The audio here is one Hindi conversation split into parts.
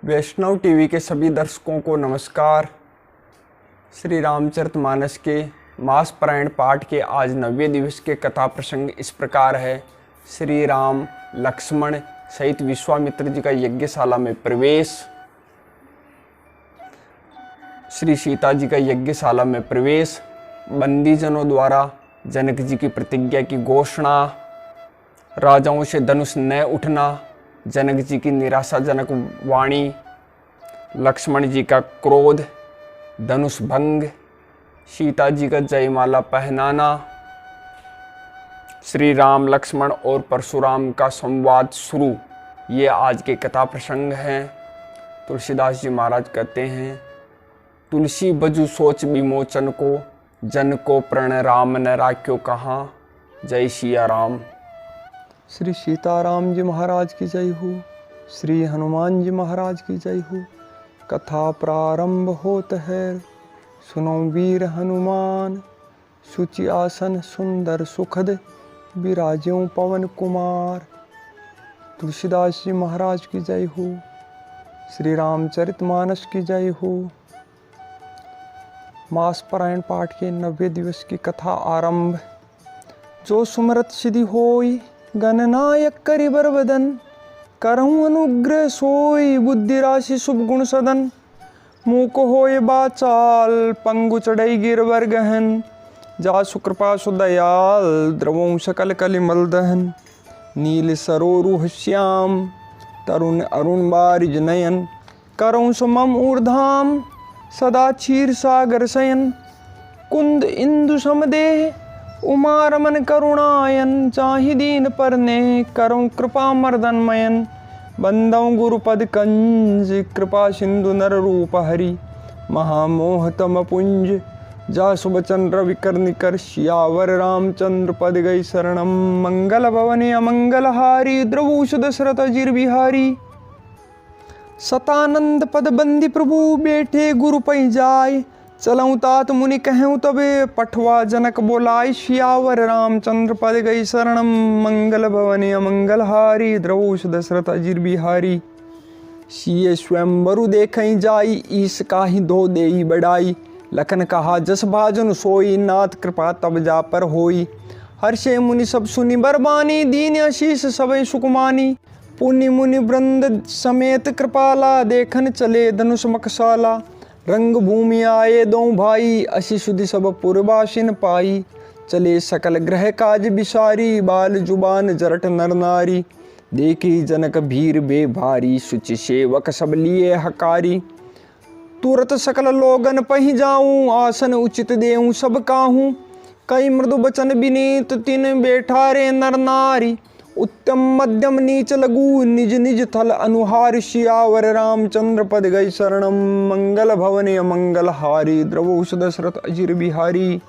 वैष्णव टीवी के सभी दर्शकों को नमस्कार। श्री रामचरितमानस के मास पारायण पाठ के आज 9वें दिवस के कथा प्रसंग इस प्रकार है। श्री राम लक्ष्मण सहित विश्वामित्र जी का यज्ञशाला में प्रवेश। श्री सीता जी का यज्ञशाला में प्रवेश। बंदीजनों द्वारा जनक जी की प्रतिज्ञा की घोषणा। राजाओं से धनुष न उठना। जनक जी की निराशाजनक वाणी। लक्ष्मण जी का क्रोध। धनुष भंग। सीता जी का जयमाला पहनाना। श्री राम लक्ष्मण और परशुराम का संवाद शुरू। ये आज के कथा प्रसंग हैं। तुलसीदास जी महाराज कहते हैं, तुलसी बजु सोच विमोचन को, जन को प्रण राम न राख्यो कहाँ। जय सिया राम। श्री सीताराम जी महाराज की जय हो। श्री हनुमान जी महाराज की जय हो। कथा प्रारंभ होत है। सुनो वीर हनुमान, सुचि आसन सुंदर सुखद, विराज्यों पवन कुमार। तुलसीदास जी महाराज की जय हो। श्री रामचरितमानस की जय हो। मास पारायण पाठ के 9वें दिवस की कथा आरंभ। जो सुमरत सिद्धि होई, गणनायक करि बर बदन, करहूँ अनुग्रह सोई, बुद्धि राशि शुभ गुण सदन। मूक होए बाचाल, पंगु चढ़ई गिरवर गहन, जासु कृपा सुदयाल, द्रवों सकल कलिमल दहन। नील सरोरुह श्याम, तरुण अरुण बारिज नयन, करऊँ सुमम ऊर्धाम, सदा क्षीर सागर शयन। कुंद इंदु समदेह, उमा रमन करुणायन, चाहि दीन परने, करऊँ कृपा मर्दनमयन। बंदऊँ गुरुपद कंज, कृपा सिंधु नर रूप हरि, महामोह तम पुंज, जासु बचन रवि कर निकर। सियावर रामचंद्र पद गई शरणम, मंगल भवन अमंगल हारी, द्रवूष दशरथ अजिर बिहारी। सतानंद पद बंदी प्रभु, बैठे गुरु पै जाय, चलऊँ तात मुनि कहूँ तबे, पठवा जनक बोलाय। सियावर रामचंद्र पद गई शरणम, मंगल भवन अमंगल हारी, द्रवूष दशरथ अजिर बिहारी। सिय स्वयंवरु देखई जाई, ईस काहि धो देई बढ़ाई। लखन कहा जस भाजन सोई, नाथ कृपा तब जा पर होई। हर्षे मुनि सब सुनि बरबानी, दीन आशीष सबई सुकुमानी। पुनि मुनि वृंद समेत कृपाला, देखन चले धनुष मखशाला। रंग भूमि आए दो भाई, असी सुधि सब पुरबासिन पाई। चले सकल ग्रह काज बिसारी, बाल जुबान जरट नर नारी। देखी जनक भीर बे भारी, सुचि सेवक सब लिए हकारी। तुरत सकल लोगन पहि जाऊं, आसन उचित देऊं सब काहूं। कई मृदु बचन विनीत, तिन बैठा रे नर नारी। उत्तम मध्यम नीच लघु, निज निज थल अनुहार। सियावर रामचंद्र पद गई शरणम, मंगल भवन अमंगल हारी, द्रवोष दशरथ अजिर बिहारी।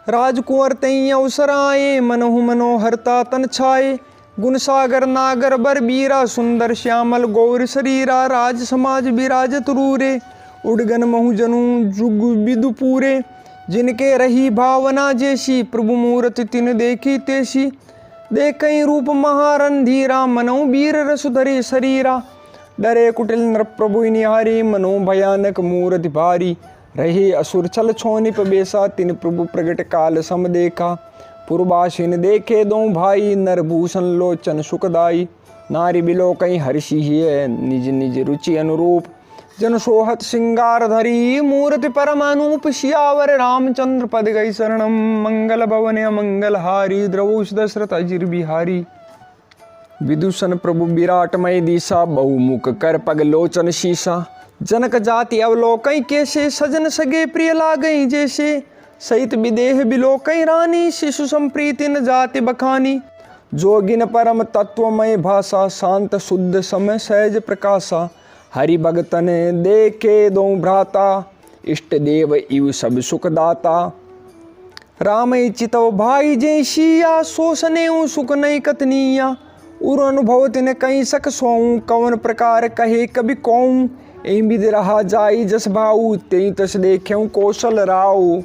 राजकुंवर तई अवसर आए, मनहु मनोहरता तन छाए। गुण सागर नागर बर बीरा, सुंदर श्यामल गौर शरीरा। राज समाज विराजत रूरे, उड़गन महु जनु जुग विदु पूरे। जिनके रही भावना जैसी, प्रभु मूरत तिन देखी तैसी। देखई रूप महारंधीरा, मनो वीर रस धरे शरीरा। डरे कुटिल नर प्रभु निहारी, मनो भयानक मूरति भारी। रहे असुर छल छोनिप बेसा, तिन प्रभु प्रगट काल सम देखा। पूर्वासिन देखे दो भाई, नरभूषण लोचन सुखदाई। नारी बिलोकई हर्षि है, निज निज रुचि अनुरूप। जन सोहत सिंगार धरी, मूर्ति परम अनूप। सियावर रामचंद्र पद गई शरणम, मंगल भवन अमंगल हारी, द्रवूष दशरथ अजिर बिहारी। विदूषण प्रभु विराटमय दिशा, बहुमुख कर पग लोचन शीशा। जनक जाति अवलोकई कैसे, सजन सगे प्रिय लागई जैसे। सहित विदेह बिलोकई रानी, शिशु संप्रीति न जाति बखानी। जोगिन परम तत्वमय भाषा, शांत शुद्ध समय सहज प्रकाशा। हरि भगतन देखे दो भ्राता, इष्ट देव इव सब सुखदाता। राम चितव भाई जय सिया, सोसने सुख नहीं कतनिया। उर अनुभव तिन कहीं सक सोऊं, कवन प्रकार कहे कभी कौं। एहि विधि रहा जाई जस भाऊ, तेई तस देख्यऊ कौशल राऊ।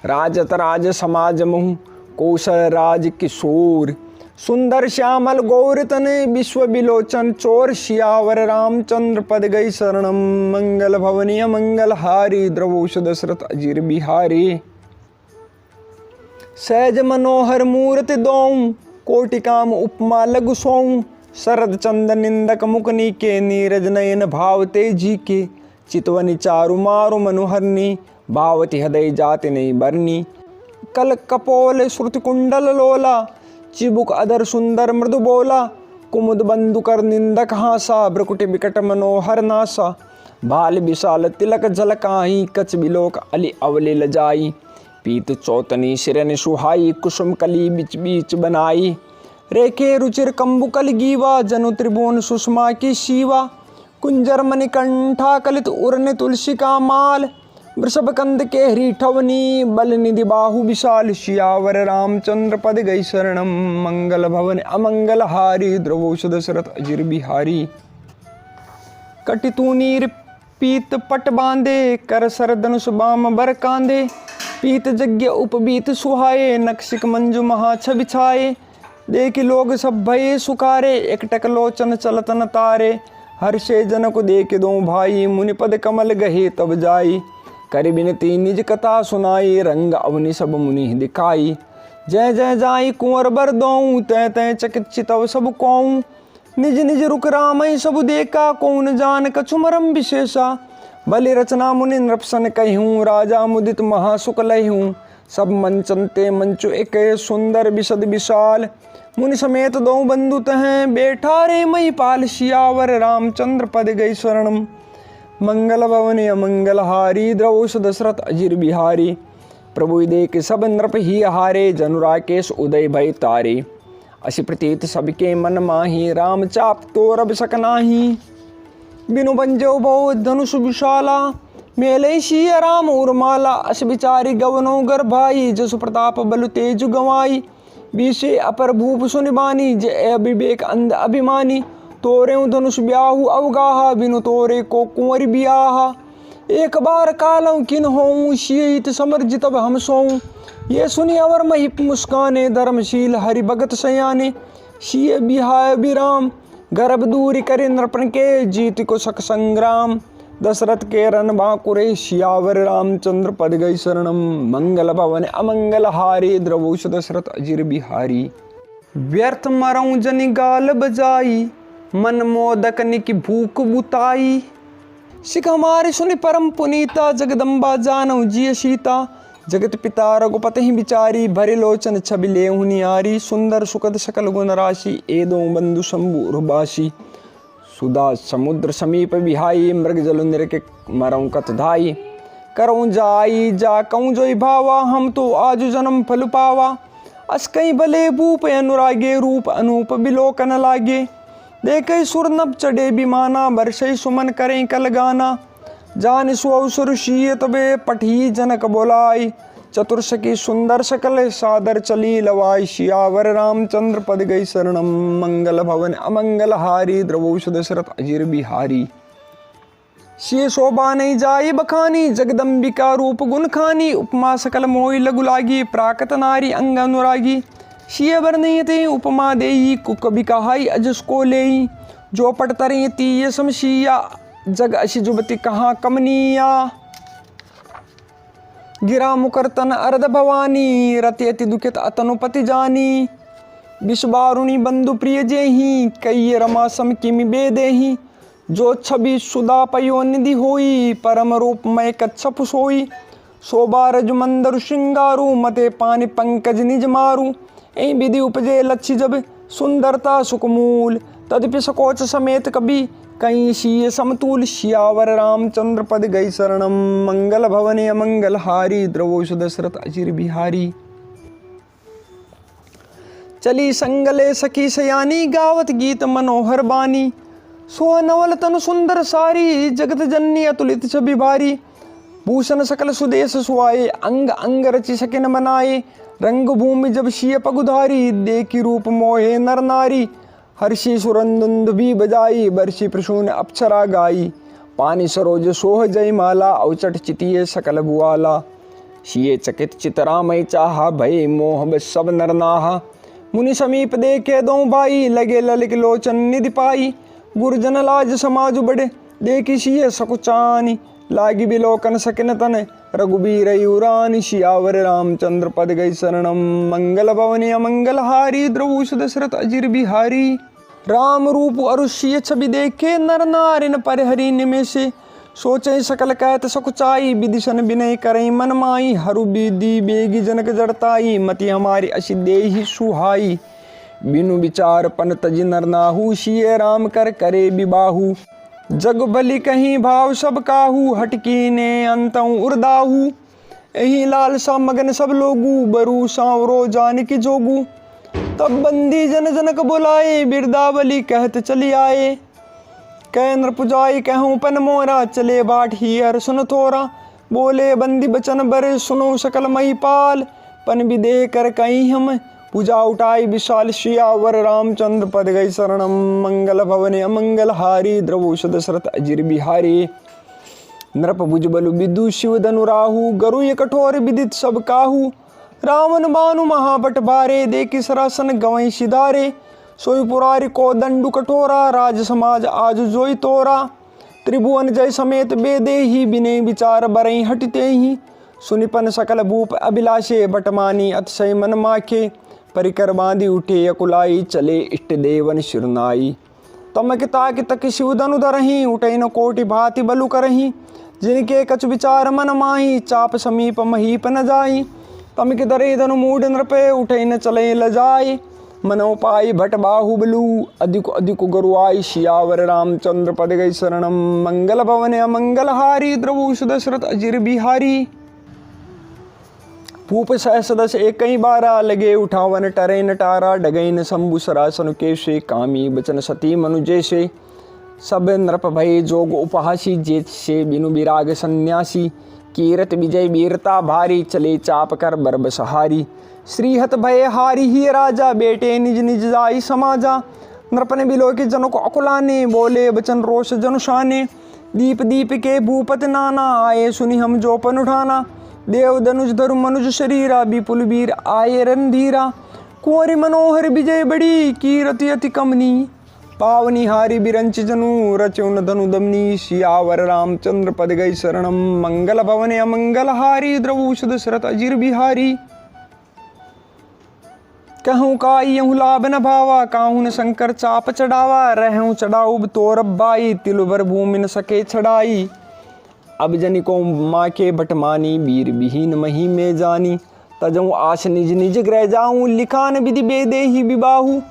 राजत राज समाज मुहु, कौशल राज किशोर। सुंदर श्यामल गौर तन विश्व विलोचन चोर सियावर रामचंद्र पद गई शरणम। मंगल भवनीय मंगल हारी द्रवोष दशरथ अजीर बिहारी। सहज मनोहर मूर्ति दोऊ कोटि काम उपमा लघु सोऊं। शरद चंद निंदक मुकनी के नीरज नयन भावते जी के। चितवनी चारु मारु मनुहरनी भावती हृदय जाति नहीं बरनी। कल कपोल श्रुति कुंडल लोला चिबुक अधर सुंदर मृदु बोला। कुमुद बंधु कर निंदक हासा ब्रकुटि बिकट मनोहर नासा। बाल विशाल तिलक झलकाही कच बिलोक अली अवले लजाई। पीत चौतनी सिरन सुहाई कुसुम कली बिच बीच बनाई। रेखे रुचिर कंबुकल गीवा जनु त्रिभुवन सुषमा की शिवा। कुंजर मणिकंठा कलित उर्न तुलसी का माल। वृषभ कंद के हरिठवनी बल निधि बाहु विशाल। सियावर रामचंद्र पद गई शरणम। मंगल भवन अमंगल हारी द्रवोष दशरथ अजीर बिहारी। कटितूनीर पीत पट बांधे कर सर धनुष बाम बर कांधे। पीत यज्ञ उपबीत सुहाए नक्शिक मंजु महा छवि छाए। देख लोग सब भये सुकारे एकटक लोचन चलतन तारे। हर्षे जनक देख दो भाई मुनिपद कमल गहे तब जाई। कर बिनती निज कथा सुनाई रंग अवनि सब मुनि दिखाई। जय जय जाई कुंवर बर दोऊ तय तय चकित चितव सब कौं। निज निज रुक रामय सब देखा कौन जान कछु मरम विशेषा। बलि रचना मुनि नृपसन कहूँ राजा मुदित महासुख लहूँ। सब मंचनते मंचु एक सुंदर विशद विशाल। मुनि समेत दो बंधु तह बैठा रे मई पाल। सियावर रामचंद्र पद गई शरणम। मंगल भवन अमंगल हारी द्रवोष दशरथ अजीर बिहारी। प्रभु देख सब नृप ही हारे जनु राकेश उदय भय तारे। असी प्रतीत सबके मन माही राम चाप तो रब सकनाही। बिनु बंजो बहु धनुष विशाला मेले सिय राम उर्माला। अस बिचारी गवनो गर भाई जसु प्रताप बलु तेजु गवाई। बीसे अपर भूप सुनिबानी जय विवेक अंध अभिमानी। तोरे धनुष ब्याहु अवगाहा बिनु तोरे को कुंवर बियाहा। एक बार कालऊ किन होऊं शीत समर्जित हम सोऊं। ये सुनि अवर महिप मुस्काने धर्मशील हरि भगत सयाने। शिय बिहाय बिराम गर्भ दूरी करे नृपन के जीत को सक संग्राम। दशरथ के रन बांकुरे सियावर रामचंद्र पद गई शरणम। मंगल भवन अमंगल हारी द्रवोष दशरथ अजीर बिहारी। व्यर्थ मरऊ जनि गाल बजाई मन मोदक निकी भूख बुताई। सिख हमारी सुनि परम पुनीता जगदम्बा जानऊ जिय सीता। जगत पिता रघुपति ही बिचारी भरे लोचन छवि लेहु नियारी। सुंदर सुखद सकल गुण राशि ए दो बंधु शंभु उर्वासी। सुधा समुद्र समीप बिहाई मृग जल निरके मरऊ कत धाई। करऊँ जाई जा कहूँ जोई भावा हम तो आज जन्म फल पावा। अस कहीं भले भूप अनुरागे रूप अनूप बिलोकन लागे। देखे सुर नभ चढ़े बिमाना बरसई सुमन करें कल गाना। जान सुअवसर शीय तबे पठी जनक बोलाई। चतुर्सखी सुंदर सकल सादर चली लवाई। सियावर रामचंद्र पद गई शरणम। मंगल भवन अमंगल हारी द्रवोष दशरथ अजीर बिहारी। सिय शोभा नहीं जाई बखानी जगदम्बिका रूप गुण खानी। उपमा सकल मोहि लघु लागी प्राकृत नारी अंग अनुरागी। सिय वर्णयते उपमा देई कुक बिकाहाई अजस को लेई। जो पट तरे तीय समशिया जग अशी जुबती कहाँ कमनिया। गिरा मुकर तन अर्ध भवानी रति दुखित अतनुपति जानी। विश्वारुणी बंधु प्रिय जेहि कई रमा सम किमि बेदेहि। जो छवि सुधा पयो निधि होई परम रूप मय कच्छप सोई। शोभा रज मंदरु श्रृंगारु मते पानी पंकज निज मारु। ऐ विधि उपजे लक्ष्य जब सुंदरता सुकमूल। तदपि सकोच समेत कभी कहीं शीय समतूल। सियावर रामचंद्र पद गई शरणम। मंगल भवन अमंगल हारी द्रवोष दशरथ अजीर बिहारी। चली संगले सखी सयानी गावत गीत मनोहर बानी। सो नवल तन सुंदर सारी जगत जननी अतुलित छवि भारी। भूषण सकल सुदेश सुआए अंग अंग रचि सकिन बनाए। रंग भूमि जब शीय पगुधारी देखी रूप मोहे नर नारी। हर्षि सुरंदुंद भी बजाई बरसी प्रसून अप्सरा गाई। पानी सरोज सोह जय माला अवचट चितिये सकल बुआला। शिये चकित चितरामय चाहा भय मोह सब नरनाहा। मुनि समीप देखे दो भाई, लगे ललिक लोचन निधि पाई। गुरजन लाज समाज बड़े, देखी सिय सकुचानी। लागी बिलोकन सकिन तन, रघुबीर उरानी। सियावर रामचंद्र पद गई शरणम, मंगल भवन अमंगल हारी। द्रवूष दशरथ अजिर बिहारी। राम रूप अरुषिय छवि देखे, नर नारिन पर हरि निमेषे। सोचे सकल कहत सकुचाई, विदिशन विनय करई मन माई। हरु विधि बेगी जनक जड़ताई, मति हमारी असी देहि सुहाई। बिनु विचार पन तजि नर नाहू, सिय राम कर करे बिबाहू। जग बलि कहीं भाव सब काहू, हटकी ने अंतऊ उर्दाहू। एही लालसा मगन सब लोगू, बरू सांवरो जानकी जोगू। तब बंदी जन जनक बुलाए, बिरदावली कहत चली आए। कह नर पुजाई कहूँ पन मोरा, चले बाट ही हर सुन थोरा। बोले बंदी बचन बर, सुनो सकल महिपाल। पन विदेह कर कहीं हम, पूजा उठाई विशाल। सियावर रामचंद्र पद गई शरणम, मंगल भवन अमंगल हारी। द्रवूष दशरथ अजिर बिहारी। नृप भुज बलु विदु शिव धनु राहु, गरुय कठोर विदित सब काहू। रावण बानु महाबट भारे, देखी सरासन गवई सिधारे। सोई पुरारी को दंडु कठोरा, राज समाज आज जोई तोरा। त्रिभुवन जय समेत बेदेही, बिने विचार बरई हटते ही। सुनिपन सकल भूप अभिलाषे, बटमानी अतिशय मन माखे। परिकर बांधी उठे अकुलाई, चले इष्ट देवन शिरनाई। तमक ताक तक शिव धनु धरही, उठई न कोटि भांति बलु करही। जिनके कछु विचार मन माही, चाप समीप महीप न जाई। तमक धरे धनु मूढ़ नृपे, उठई न चले लजाई। मनो पाई भट बाहुबलु, अधिक अधिक गुरुआई। सियावर रामचंद्र पद गई शरणम, मंगल भवन अमंगल हारी। द्रवूष दशरथ अजिर बिहारी। भूप सहस दस एक कई बारा, लगे उठावन टरे नटारा। डगैन शंभु सरासन केशे, कामी बचन सती मनु जैसे। सब नृप भय जोग उपहासी, जेत से बिनु विराग सन्यासी। कीरत विजय वीरता भारी, चले चाप कर बर्ब सहारी। श्रीहत भय हारी ही राजा, बेटे निज निज जाई समाजा। नृपन बिलो के जनों को अकुलाने, बोले बचन रोष जनुषाने। दीप दीप के भूपत नाना, आए सुनी हम जोपन उठाना। देव धनुष धरु मनुज शरीरा, विपुल वीर आये रणधीरा। कुंवरी मनोहर विजय बड़ी, कीरति अति कमनी। पावनी हारी बिरंच जनु, रचुन धनु दमनी। सियावर रामचंद्र पद गई शरणम, मंगल भवन अमंगल हारी। द्रवूष दशरथ अजिर बिहारी। कहूँ का यहूँ लाभ न भावा, काहूँ न शंकर चाप चढ़ावा। रहूँ चढ़ाऊब तोर बाई, तिलुबर भूमि न सके छड़ाई। अब जनि को माँ के बटमानी, वीर विहीन मही में जानी। तजऊँ आश निज निज ग्रह जाऊँ, लिखान विधि बेदे ही विबाहू।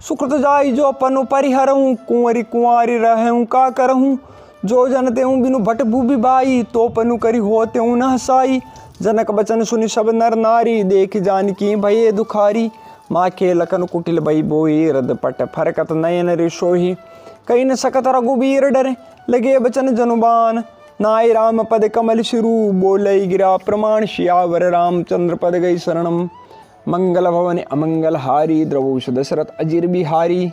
सुकृत जाई जो पनु परिहरहूँ, कुंवरी कुंवारी रहूँ का करहूँ। जो जनते हूँ बिनु भट भूबि बाई, तो पनु करी होते हूँ न हसाई। जनक बचन सुनि सब नर नारी, देख जानकी भये दुखारी। माँ के लखन कुटिल भई बोई, रद पट फरकत नयन रे सोही। कहीं न सकत रघुबीर डरे, लगे बचन जनुबान। नाय राम पद कमल शिरु, बोलई गिरा प्रमाण। सियावर रामचंद्र पद गई शरणम, मंगल भवन अमंगल हारी। द्रवूष दशरथ अजिर बिहारी।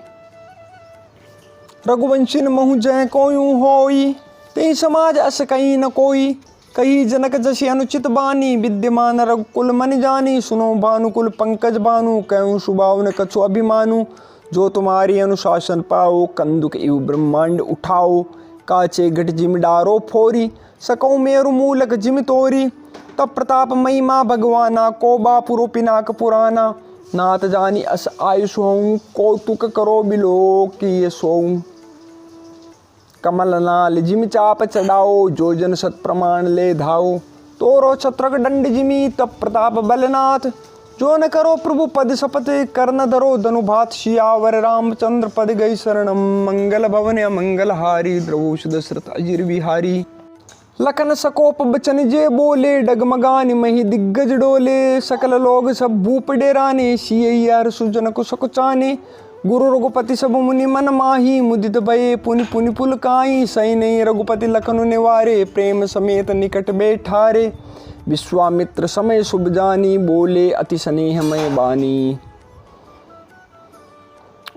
रघुवंशिन महु जय कोयूं होई, ते समाज अस कहीं न कोई। कही जनक जसि अनुचित बानी, विद्यमान रघुकुल मन जानी। सुनो भानुकुल पंकज बानु, कहूँ सुभाव न कछु अभिमानु। जो तुम्हारी अनुशासन पाओ, कंदुक इव ब्रह्मांड उठाओ। काचे घट जिम डारो फोरी, सकौ मेरु मूलक जिम तोरी। तब प्रताप महिमा भगवाना, को बापुरो पिनाक पुराना। नाथ जानी अस आयुष होऊं, कौतुक करो बिलो की सोऊं। कमल नाल जिम चाप चढ़ाओ, जो जन सत प्रमाण ले धाओ। तोरो छत्रक दंड जिमी, तब प्रताप बलनाथ। जो न करो प्रभु पद शपथ, कर न धरो धनुभात। सियावर रामचंद्र पद गई शरणम, मंगल भवन अमंगल हारी। द्रवूष दशरथ अजिर बिहारी। लखन सकोप बचन जे बोले, डगमगान मही दिग्गज डोले। सकल लोग सब भूप डेराने, सियैया सुजन को सकुचाने। गुरु रघुपति सब मुनि मन माही, मुदित भये पुनि पुनि पुल काई। सही नहीं रघुपति लखनु निवारे, प्रेम समेत निकट बैठारे। विश्वामित्र समय शुभ जानी, बोले अति स्नेहमय बानी।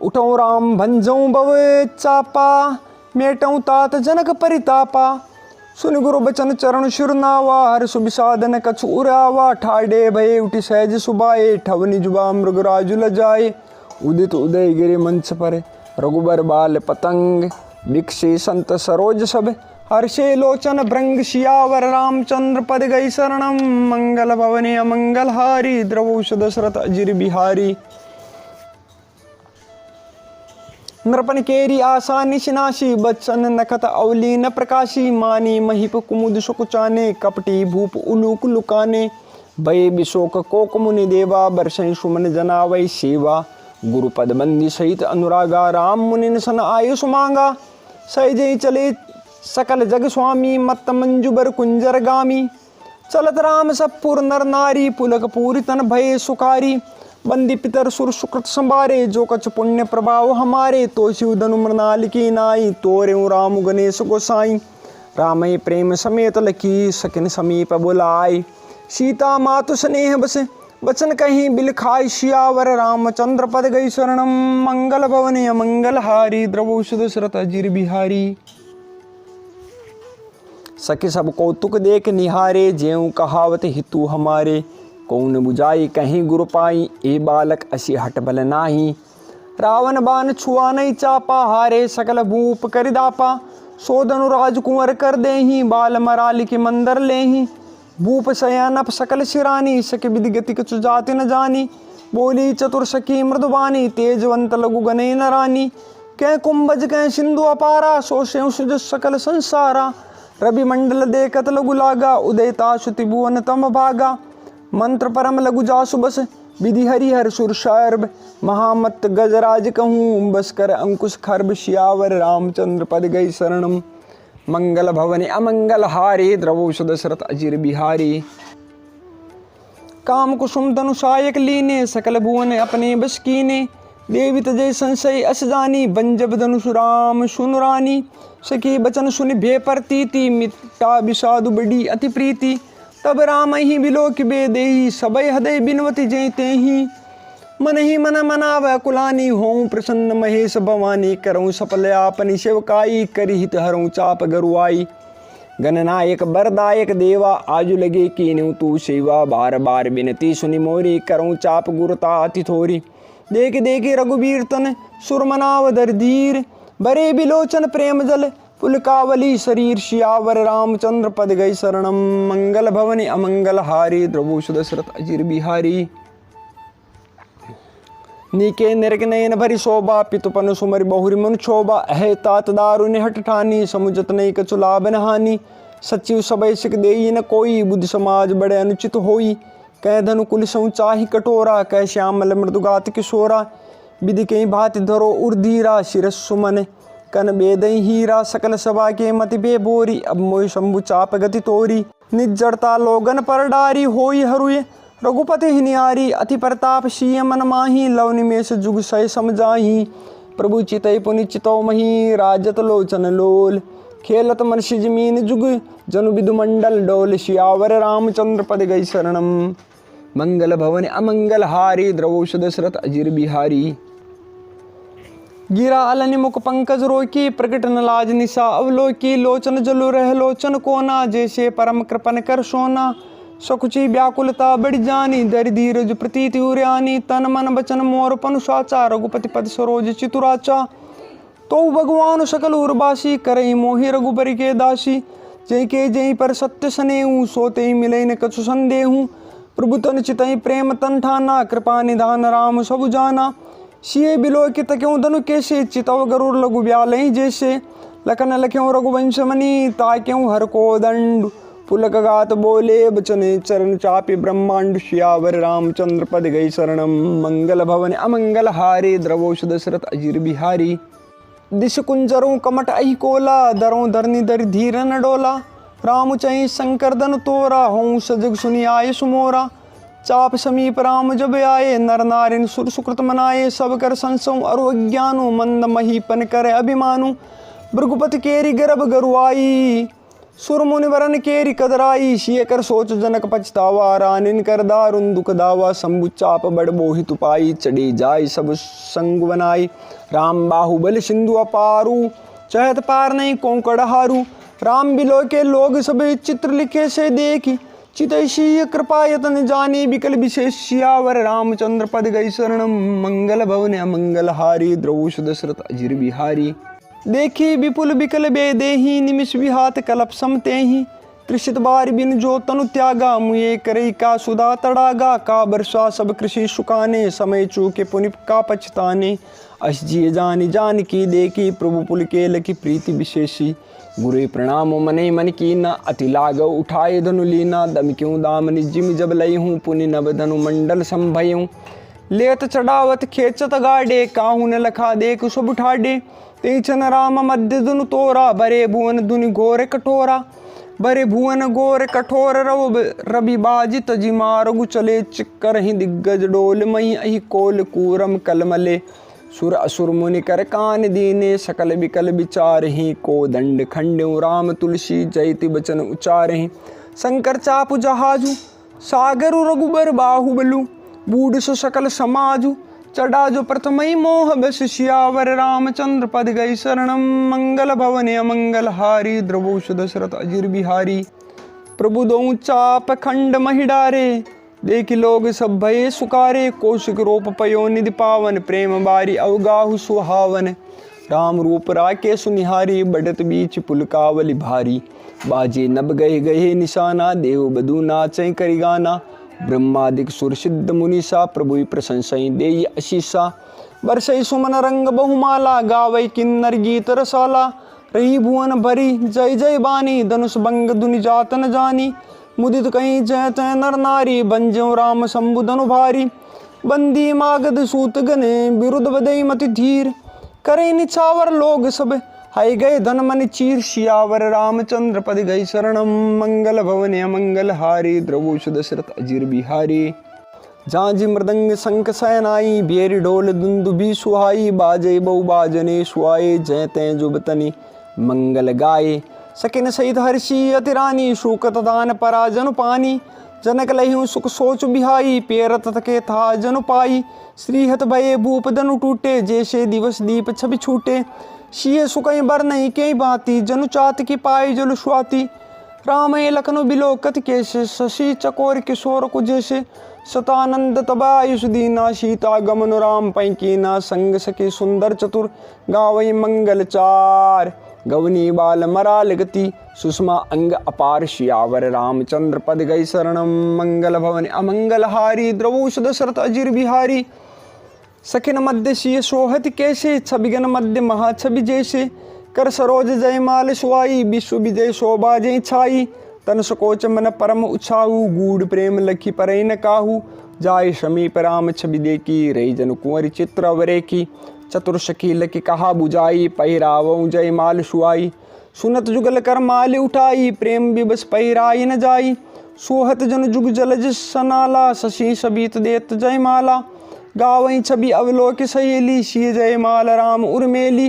उठौ राम भंजौ भव चापा, मेटौ तात जनक परितापा। सुन गुरु बचन चरण शिरनावा, हर सुबिसादन कछु उरावा। ठाडे भये उठी सहज सुबाए, ठवनी जुबा मृगराजु लजाए। उदित उदय गिरि मंच पर, रघुबर बाल पतंग। बिकसी संत सरोज सब, हर्षे लोचन भृंग। सियावर रामचंद्र पद गई शरणम, मंगल भवने अमंगल हारी। द्रवौष दशरथ अजिर बिहारी। नृपन केरी आशा निशिनाशी, बच्चन नखत अवलीन प्रकाशी। मानी महिप कुमुद सुकुचाने, कपटी भूप उलूक लुकाने। भय विशोक कोक मुनि देवा, बरसई सुमन जनावै सेवा। गुरुपद बंदी सहित अनुरागा, राम मुनि सन आयुष मांगा। सहजई चले सकल जग स्वामी, मत्त मंजुबर कुंजर गामी। चलत राम सपुर नर नारी, पुलक पूरी तन भय सुखारी। बंदी पितर सुर सुकृत संभारे, जो कछ पुण्य प्रभाव हमारे। तो शिव धनु मृणाल की नाई, तोरे राम गणेश गोसाई। राम प्रेम समेत लखी, सकिन समीप बुलाई। सीता मातु स्नेह बस, वचन कहीं बिल खाई। सियावर रामचंद्र पद गई शरणम, मंगल भवन अमंगल हारी। द्रवौष दशरथ अजिर बिहारी। सखी सब कौतुक देख निहारे, ज्यों कहावत हितु हमारे। कौन बुझाई कहीं गुरु पाई, ए बालक असी हट बल नाही। रावण बाण छुआ नहीं चापा, हारे सकल भूप कर दापा। सोधनु राजकुंवर कर देही, बाल मराल की मंदर लेही। भूप शयनप सकल शिरानी, सके विधि गति कछु जाति न जानी। बोली चतुर सखी मृदुबानी, तेजवंत लघु गने न रानी। कै कुंभज कै सिंधु अपारा, सो स्यों सुज सकल संसारा। रवि मंडल देखत लघु लागा, उदयता श्रुति भुवन तम भागा। मंत्र परम लघु जासु बस, विधि हरिहर सुर सर्ब। महामत गजराज कहूँ, बस कर अंकुश खर्ब। सियावर रामचंद्र पद गई शरणम, मंगल भवन अमंगल हारी। द्रवौष दशरथ अजिर बिहारी। काम कुसुम तनु सायक लीने, सकल भुवन अपने बस कीने। देवी तजय संशय अस जानी, बंजब धनुष राम सुन रानी। सखी बचन सुनि भे प्रतीति, मिटा विषादु बड़ी अति प्रीति। तब राम ही बिलोक बेदेही, सबय हृदय बिनवति जयते ही। मन ही मन मनाव कुलानी, हों प्रसन्न महेश भवानी। करऊँ सफल आपनी सेवकाई, करी हित हरऊँ चाप गरुआई। गणनायक बरदायक देवा, आजु लगे कीन्यू तू सेवा। बार बार बिनती सुनि मोरी, करऊँ चाप गुरुता अति थोरी। देख देखे रघुबीर तन, सुर मनाव दर धीर। बरे बिलोचन प्रेम जल, पुलकावली शरीर। सियावर रामचंद्र पद गई शरणम, मंगल भवन अमंगल हारी। द्रवौष दशरथ अजिर बिहारी। नीके निरक नयन भरी शोभा, पितुपन सुमरि बहुरी मनु क्षोभा। अहे तात दारुनि हट ठानी, समुझत नहीं कछु लाभ न हानि। सचिव सबय सिख देई न कोई, बुद्धि समाज बड़े अनुचित होई। कह धनु कुल सौ चाहि कटोरा, कह श्यामल मृदुगात किशोरा। विधि कई भांति धरो उर्धीरा, शिरस सुमन कन बेदई हीरा। सकल सभा के मति बेबोरी, अब मोहि शंभु चाप गति तोरी। निज्जड़ता लोगन पर डारी, होई हरुए रघुपति हिनियारी। अति प्रताप सिय मन माही, लव निमेष जुग सय समझाही। प्रभु चितई पुनि चितौ मही, राजत लोचन लोल। खेलत मन सिजमीन जुग, जनु विदु मंडल डोल। सियावर रामचंद्र पद गई शरणम, मंगल भवन अमंगल हारी। द्रवौष दशरथ अजिर बिहारी। गिरा अलनि मुख पंकज रोकी, प्रकट न लाज निशा अवलोकी। लोचन जलु रह लोचन कोना, जैसे परम कृपन कर सोना। सकुची व्याकुलता बढ़ जानी, दरि धीरज प्रतीति उर्यानी। तन मन बचन मोर पनु साचा, रघुपति पद सरोज चितुराचा। तो भगवान सकल उर्बासी, करई मोहि रघुबरि के दासी। जय के जय पर सत्य सनेहू, सोते मिले न कछु संदेहू। प्रभु तन चितई प्रेम तन ठाना, कृपा निधान राम सब जाना। सिए बिलोकित क्यों धनु कैसे, चितव गरुड़ लघु ब्यालहि जैसे। लखन लख्यों रघुवंश मणि, ताक्यों हर को दंड। पुलक गात बोले बचने, चरण चापि ब्रह्मांड। सियावर रामचंद्र पद गई शरणम, मंगल भवन अमंगल हारी। द्रवौष दशरथ अजिर बिहारी। दिश कुंजरों कमट अहि कोला, दरों धरनी दरि धीर न डोला। राम चई शंकर धनु तोरा, हों सजग सुनि आय सुमोरा। चाप समीप राम जब आए, नर नारिन सुर सुकृत मनाए। सब कर संसों अरु अज्ञानु, मंद महीपन करे अभिमानु। भृगुपति केरी गर्भ गरुआई, सुर मुनि वरन केरी कदराई। सिय कर सोच जनक पछतावा, रानिन कर दारुन दुख दावा। शंभु चाप बड़ मोहि तुपाई, चढ़ी जाय सब संग बनाई। राम बाहुबल सिंधु अपारू, चहत पार नहीं कोंकड़ हारू। राम बिलो के लोग सब चित्र लिखे से देखी, चितैषीय कृपा यतन जानी विकल विशेष सियावर रामचंद्र पद गई शरणम। मंगल भवन अमंगल हारी द्रौष दशरथ अजिर बिहारी। देखी विपुल विकल बेदेही निमिष विहात कलप समतेही। त्रिशित बार बिन जो तनु त्यागा मुए करई का सुधा तड़ागा। का वर्षा सब कृषि सुकाने समय चूके पुनिप का पछताने। अस जिय जानी जान की देखी प्रभु पुल के लकी प्रीति विशेषी। गुरु प्रणाम मने मन की न अति लाग उठाए धनु लीना। दम क्यों दाम निजिम जब लई हूँ पुनि नव धनु मंडल संभयूँ। लेत चढ़ावत खेचत गाडे काहू न लखा देख सब ठाडे। तेचन राम मध्य दुनु तोरा बरे भुवन दुनि घोर कठोरा। बरे भुवन घोर कठोर रवि बाजित जी मारगु चले। चिक्कर ही दिग्गज डोल मही अहि कोल कूरम कलमले। सुर असुर मुनि कर कान दीने सकल विकल विचार ही। को दंड खंड्यों राम तुलसी जयति बचन उचार ही। शंकर चापु जहाजु सागरु रघुबर बाहुबलु। बूढ़ सु सकल समाजु चढ़ा जो प्रथमई मोह बस सियावर रामचंद्र पद गई शरणम। मंगल भवन अमंगल हारी द्रवोष दशरथ अजिर बिहारी। प्रभु दो चाप खंड महि डारे देख लोग सब भये सुकारे। कौशिक रूप पयो निधि पावन प्रेम बारी अवगाहु सुहावन। राम रूप राके सुनिहारी बढ़त बीच पुलकावली भारी। बाजे नब गए गए निशाना देव बधु नाचै करि गाना। ब्रह्मादिक सुर सिद्ध मुनीसा प्रभु प्रशंसई देई आशीषा। बरसई सुमन रंग बहुमाला गावई किन्नर गीत रसाला। रही भुवन भरी जय जय बानी धनुष भंग दुनि जात न जानी। मुदित कहीं जय तय नर नारी बंजो राम शंभु धनु भारी। बंदी मागध सूत गने विरुद्ध बदई मति धीर। करे निछावर लोग सब हाय गए धन मन चीर। सियावर रामचंद्र पद गई शरणम। मंगल भवन अमंगल हारी द्रवोष दशरथ अजिर बिहारी। झांझ मृदंग शंख सैनाई बेरी ढोल दुंदुभि सुहाई। बाजे बहु बाजने सुहाए जय तय जुबतनि मंगल गाये। सकिन सहित हर्षि अति रानी शूकत दान परा जनु पानी। जनक लहिउ सुख सोच बिहाई पेरत थके था जनु पाई। श्रीहत भये भूप धनु टूटे जैसे दिवस दीप छवि छूटे। शिय सुकई बर नहीं के भांति जनु चात की पाई जलु स्वाति। राम लखनु बिलोकत कैसे शशि चकोर किशोर को जैसे। सतानंद तबायुष दीना सीता गमन राम पैकीना। संग सके सुंदर चतुर गावई मंगल चार। गवनी बाल मराल गति सुषमा अंग अपार। सियावर रामचंद्र पद गई शरणम। मंगल भवन अमंगल हारी द्रवोष दशरथ अजिर बिहारी। सखिन मध्य सिय सोहत कैसे छबिगन मध्य महाछवि जैसे। कर सरोज जयमाल सुआई विश्व विजय शोभा जय छाई। तन सकोच मन परम उछाऊ गूढ़ प्रेम लखी परई न काहू। जाय समीप राम छवि देखी रही जन कुंवर चित्र अवरे की। चतुर सखी लकी कहा बुझाई पहिरावऊ जय माल सुआई। सुनत जुगल कर माल उठाई प्रेम विबस पहिराई न जाई। सोहत जन जुग जलज सनाला शशि सबीत देत जय माला। गावई छवि अवलोक सहेली सिय जय माल राम उर्मेली।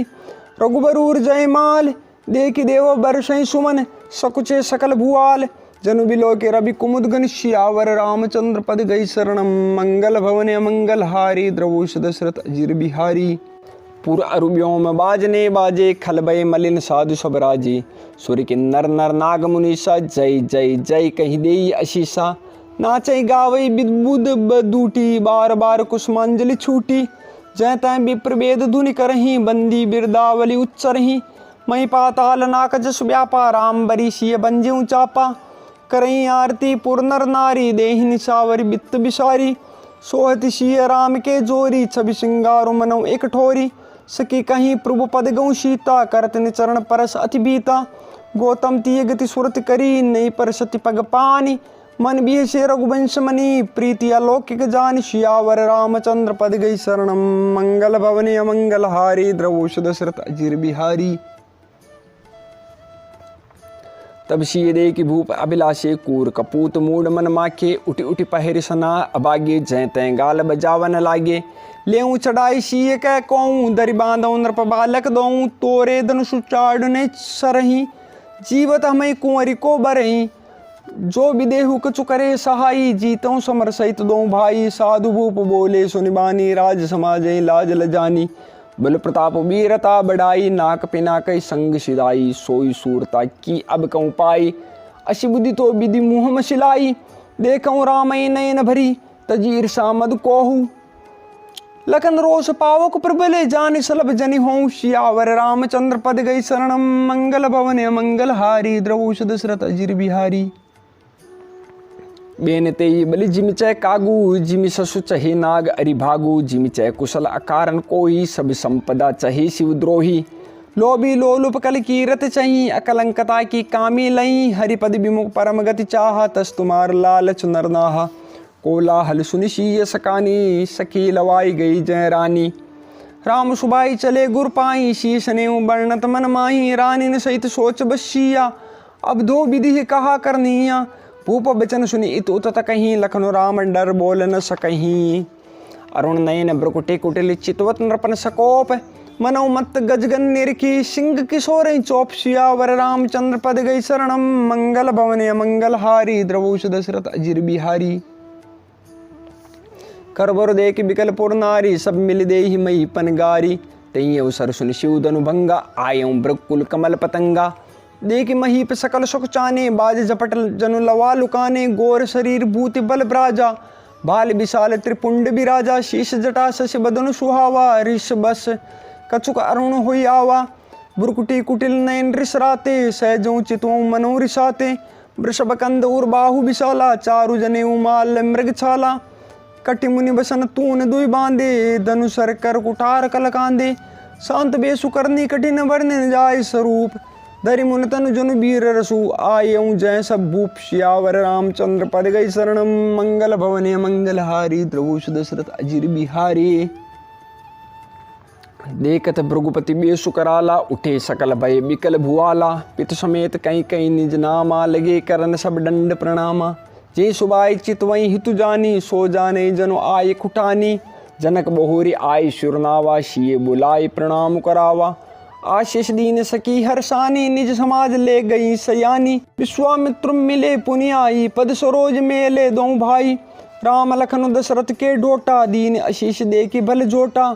रघुबरूर जय माल देखि देव बरसई सुमन सकुचे सकल भुआल। जनु बिलो के रवि कुमुद गण सियावर रामचंद्र पद गई शरणम। मंगल भवन अमंगल हारी द्रवोष दशरथ अजिर बिहारी। पुर अरुव्योम बाजने बाजे खलबय मलिन साधु सब राजे। सुर किन्नर नर नाग मुनीसा जय जय जय कहि देई आशीषा। नाचई गावई विद्बुद बदूटी बार बार कुसुमांजलि छूटी। जय तय विप्र वेद धुनि करही बंदी बिरदावली उच्चरही। मई पाताल नाक जस व्यापा राम बरी सिय बंजे चापा। करई आरती पुर नर नारी देहि निशावरी बित्त बिसारी। सोहति सिय राम के जोरी छवि सिंगारु मनौ एक ठोरी। सकी कहीं प्रभु पद गौ सीता करत नि चरण परस अति बीता। गौतम तीय गति सुरत करी नई पर सति पग पानी। मन बिह से रघुवंश मनी प्रीति अलौकिक जान। सियावर रामचंद्र पद गई शरणम। मंगल भवन अमंगल हारी द्रवोष दशरथ अजिर बिहारी। तब सिय दे की भूप अभिलाषे कूर कपूत मूड मन माखे। उठि उठि पहिर सना अबागे जय तय गाल बजावन लागे। लेऊँ चढ़ाई सिय कह कहूँ दरि बांधऊँ नृप बालक दऊँ। तोरे धनुषु चाड़ने सरही जीवत हमें कुंवरी को बरही। जो विदेहु कछु करे सहाई जीतऊँ समर सहित दो भाई। साधु भूप बोले सुनिबानी राज समाजय लाज लजानी। बल प्रताप वीरता बढ़ाई, नाक पिना कई संग सिदाई, सोई सूरता की अब कहूँ पाई, अशी बुद्धि तो विधि मुँह मशिलाई, देखऊँ रामई नयन भरी, तजी ईर्षा मद कोहू, लखन रोष पावक प्रबले, जान सलभ जनि हों, सियावर रामचंद्र पद गई शरणम, मंगल भवन मंगल हारी, द्रवोष दशरथ अजिर बिहारी। बेनते बलि जिम चय कागू, जिमि ससु चहे नाग अरि भागू, जिमि चय कुशल अकारण कोई, सब संपदा चहे शिवद्रोही, लोभी लोलुप कल कीरत चही, अकलंकता की कामी लई, हरिपद विमुख परम गति चाह, तस तुमार लालच नरनाहा, कोलाहल सुनि शीय सकानी, सखी लवाई गई जय रानी, राम सुबाई चले गुर पाई, शीश ने वर्णत मन माही, रानी ने सहित सोच बसिया, अब दो विधि कहा करनिया, भूप बचन सुनि इत उतत कहीं, लखन राम डर बोल न सकहीं, अरुण नयन ब्रकुटे कुटिल चितवत नृपन सकोप, मनौ मत गजगन निरखी, सिंह किशोर चौप, सियावर रामचंद्र पद गई शरणम, मंगल भवन मंगल हारी, द्रवोष दशरथ अजिर बिहारी। करबर देख बिकलपुर नारी, सब मिल दे ही मई पनगारी, तई अवसर सुन शिव धनु भंगा, आयऊ ब्रकुल कमल पतंगा, देख महीप सकल सुख चाने, बाज झपट जनु लवा लुकाने, गोर शरीर भूति बल ब्राजा, बाल विशाल त्रिपुंड बिराजा, शीश जटा शश बदनु सुहावा, ऋष बस कछुक अरुण हुई आवा, बुरकुटी कुटिल नयन रिसराते, सहजों चितों मनो रिसाते, वृषभ कंद उर बाहु विशाला, चारु जने उमाल मृग छाला, कटि मुनि बसन तून दुई बांधे, धनुसर कर कुठार कल कांदे, शांत बेसु करनी कठिन वर्णन जाय स्वरूप, धरि मुन तनु जनु वीर रसु, आयऊ जय सब भूप, सियावर रामचंद्र पद गई शरणम, मंगल भवन मंगल हारी, द्रवोष दशरथ अजिर बिहारी। देखत भृगुपति बेसु कराला, उठे सकल भय बिकल भुआला, पित समेत कहीं कहीं निज नामा, लगे करन सब दंड प्रणामा, जे सुबाई चितवई हितु जानी, सो जाने जनु आय खुटानी, जनक बहुरी आय शुरनावा, शिये बुलाए प्रणाम करावा, आशीष दीन सकी हर्षानी, निज समाज ले गई सयानी, विश्वामित्र मिले पुनियाई, पद सरोज मेले दो भाई, राम लखन दशरथ के डोटा, दीन आशीष दे की भल जोटा,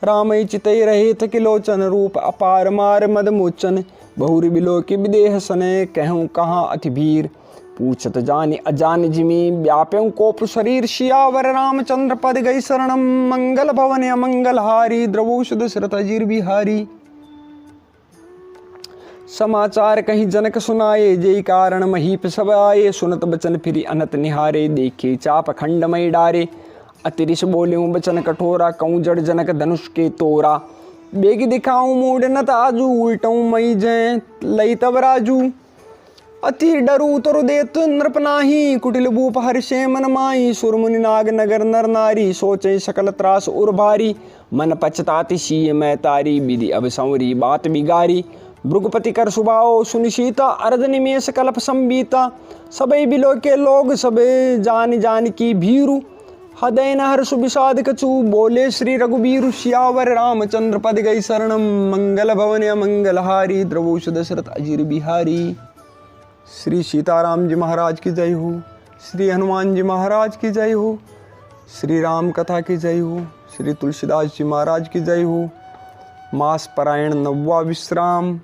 रामई चितई रहे थकिलोचन, रूप अपार मार मद मोचन, बहुरी बिलो की विदेह सने, कहूँ कहाँ अति भीर, पूछत जानि अजान जिमी, व्याप्यं कोप शरीर, सियावर रामचंद्र पद गई शरणम, मंगल भवन मंगल हारी, द्रवोष दशरथ अजिर बिहारी। समाचार कहीं जनक सुनाए, जेई कारण महीप सब आए, सुनत बचन फिरी अनत निहारे, देखे चाप खंडमय डारे, अतिरिश बोले बचन कठोरा, कहूँ जड़ जनक धनुष के तोरा, बेग दिखाऊं मूड नत आजू, उल्टऊं मई जय लई तब राजू, अति डरू तरु देत नृपनाही, कुटिल भूप हर्षे मन माही, सुरमुनि नाग नगर नर नारी, सोचे सकल त्रास उर भारी, मन पछताति शीय मैं तारी, विधि अब संवरी बात बिगारी, भृगुपति कर सुबाओ सुनिशीता, अर्ध निमेष कल्प संबीता, सबे बिलो के लोग सबे जान जान की भीरु, हृदय न हर्ष विषाद कछु, बोले श्री रघुबीरु, सियावर रामचंद्र पद गई शरणम, मंगल भवन मंगल हारी, द्रवोष दशरथ अजिर बिहारी। श्री सीताराम जी महाराज की जय हो, श्री हनुमान जी महाराज की जय हो, श्री राम कथा की जय हो, श्री तुलसीदास जी महाराज की जय हो। मास परायण नववा विश्राम।